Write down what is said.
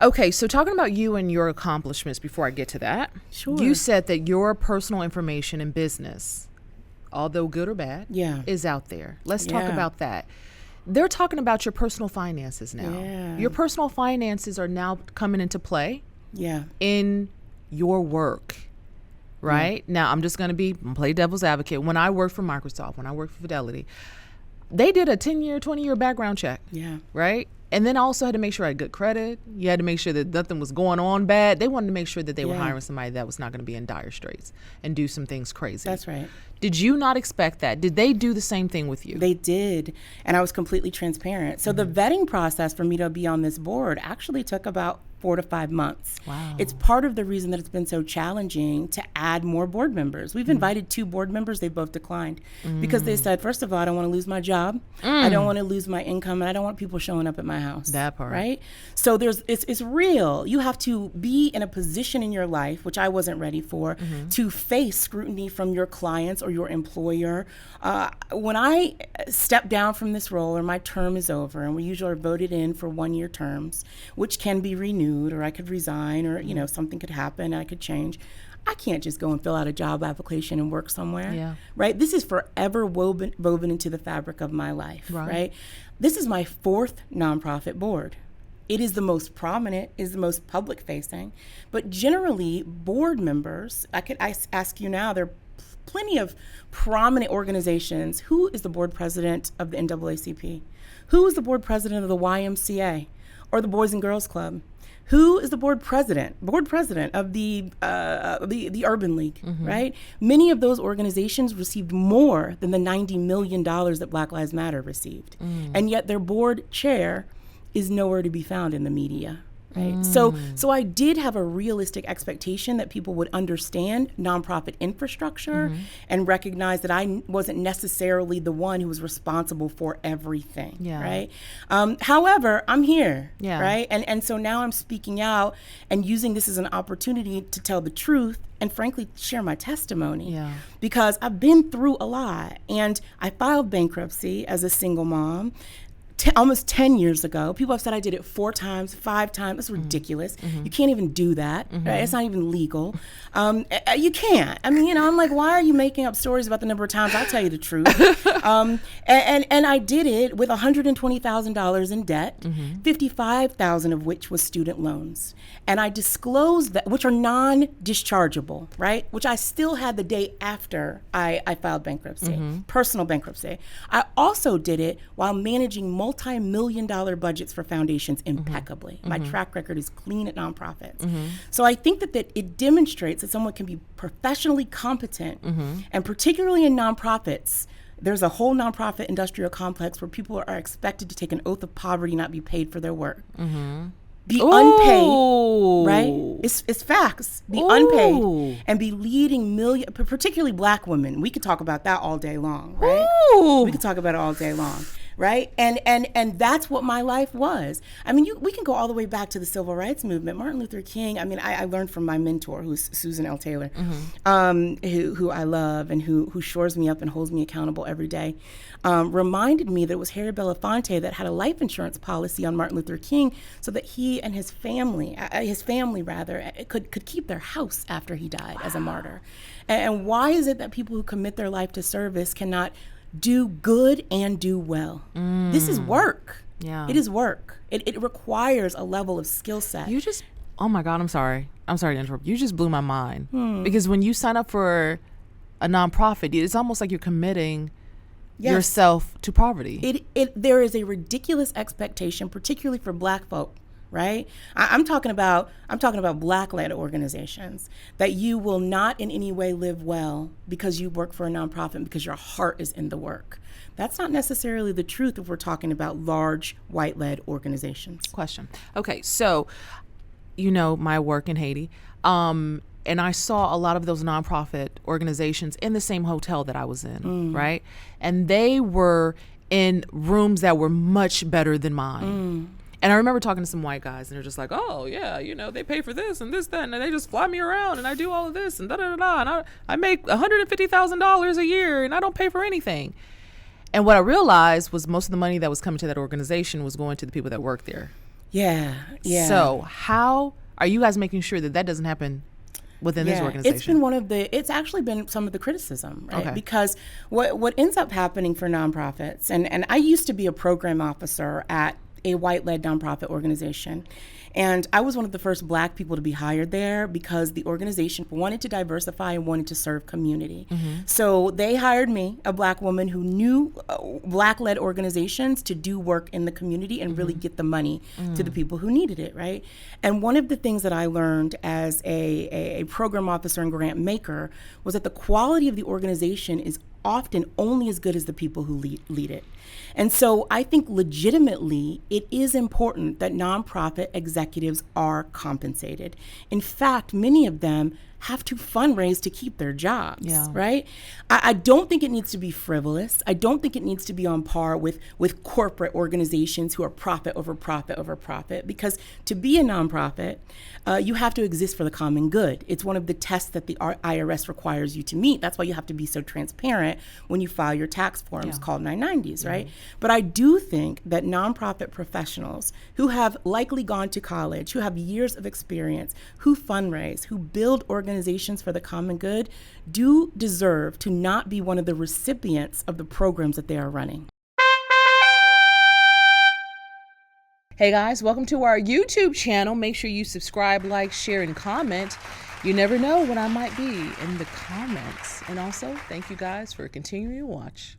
Okay, so talking about you and your accomplishments before I get to that. Sure. You said that your personal information in business, although good or bad, is out there. Let's talk about that. They're talking about your personal finances now. Yeah. Your personal finances are now coming into play in your work, right? Now, I'm just going to play devil's advocate. When I worked for Microsoft, when I worked for Fidelity, they did a 10-year, 20-year background check, right? And then also had to make sure I had good credit. You had to make sure that nothing was going on bad. They wanted to make sure that they were hiring somebody that was not going to be in dire straits and do some things crazy. That's right. Did you not expect that? Did they do the same thing with you? They did, and I was completely transparent. So the vetting process for me to be on this board actually took about 4 to 5 months. Wow. It's part of the reason that it's been so challenging to add more board members. We've invited 2 board members. They both declined because they said, first of all, I don't want to lose my job. I don't want to lose my income, and I don't want people showing up at my house. That part. Right? So it's real. You have to be in a position in your life, which I wasn't ready for, to face scrutiny from your clients or your employer. When I step down from this role or my term is over, and we usually are voted in for 1-year terms, which can be renewed, or I could resign, or something could happen, I could change. I can't just go and fill out a job application and work somewhere, right? This is forever woven into the fabric of my life, right? This is my 4th nonprofit board. It is the most prominent, is the most public facing, but generally board members, I ask you now, there are plenty of prominent organizations. Who is the board president of the NAACP? Who is the board president of the YMCA or the Boys and Girls Club? Who is the board president of the Urban League, right? Many of those organizations received more than the $90 million that Black Lives Matter received. And yet their board chair is nowhere to be found in the media, right? So I did have a realistic expectation that people would understand nonprofit infrastructure and recognize that I wasn't necessarily the one who was responsible for everything, right? However, I'm here, right? And so now I'm speaking out and using this as an opportunity to tell the truth and frankly share my testimony, because I've been through a lot. And I filed bankruptcy as a single mom almost 10 years ago. People have said I did it 4 times, 5 times. That's ridiculous. You can't even do that, right? It's not even legal. You can't. I mean, I'm like, why are you making up stories about the number of times? I'll tell you the truth. And I did it with $120,000 in debt, $55,000 of which was student loans. And I disclosed that, which are non-dischargeable, right? Which I still had the day after I filed bankruptcy, personal bankruptcy. I also did it while managing multi-million-dollar budgets for foundations impeccably. My track record is clean at nonprofits. So I think that it demonstrates that someone can be professionally competent, and particularly in nonprofits, there's a whole nonprofit industrial complex where people are expected to take an oath of poverty, not be paid for their work. Be unpaid, right? It's facts. Be unpaid and be leading particularly Black women. We could talk about that all day long, right? We could talk about it all day long. Right? And that's what my life was. I mean, we can go all the way back to the civil rights movement. Martin Luther King, I mean, I learned from my mentor, who's Susan L. Taylor, who I love and who shores me up and holds me accountable every day, reminded me that it was Harry Belafonte that had a life insurance policy on Martin Luther King so that he and his family could keep their house after he died as a martyr. And why is it that people who commit their life to service cannot do good and do well? This is work. It is work. It requires a level of skill set. Oh my God, I'm sorry to interrupt. You just blew my mind. Because when you sign up for a nonprofit, it's almost like you're committing yourself to poverty. There is a ridiculous expectation, particularly for Black folk, right? I'm talking about Black-led organizations, that you will not in any way live well because you work for a nonprofit, because your heart is in the work. That's not necessarily the truth if we're talking about large white-led organizations. Question. Okay, so my work in Haiti, and I saw a lot of those nonprofit organizations in the same hotel that I was in, right? And they were in rooms that were much better than mine. And I remember talking to some white guys, and they're just like, oh, yeah, they pay for this and this, that, and they just fly me around, and I do all of this, and da-da-da-da, and I make $150,000 a year, and I don't pay for anything. And what I realized was most of the money that was coming to that organization was going to the people that work there. Yeah. So how are you guys making sure that that doesn't happen within this organization? It's actually been some of the criticism, right? Okay. Because what ends up happening for nonprofits, and I used to be a program officer at a white-led nonprofit organization. And I was one of the first Black people to be hired there because the organization wanted to diversify and wanted to serve community. So they hired me, a Black woman who knew Black-led organizations, to do work in the community and really get the money to the people who needed it, right? And one of the things that I learned as a program officer and grant maker was that the quality of the organization is often only as good as the people who lead it. And so I think legitimately it is important that nonprofit executives are compensated. In fact, many of them have to fundraise to keep their jobs, right? I don't think it needs to be frivolous. I don't think it needs to be on par with corporate organizations who are profit over profit over profit, because to be a nonprofit, you have to exist for the common good. It's one of the tests that the IRS requires you to meet. That's why you have to be so transparent when you file your tax forms called 990s, right? But I do think that nonprofit professionals who have likely gone to college, who have years of experience, who fundraise, who build organizations for the common good, do deserve to not be one of the recipients of the programs that they are running. Hey guys, welcome to our YouTube channel. Make sure you subscribe, like, share, and comment. You never know when I might be in the comments. And also, thank you guys for continuing to watch.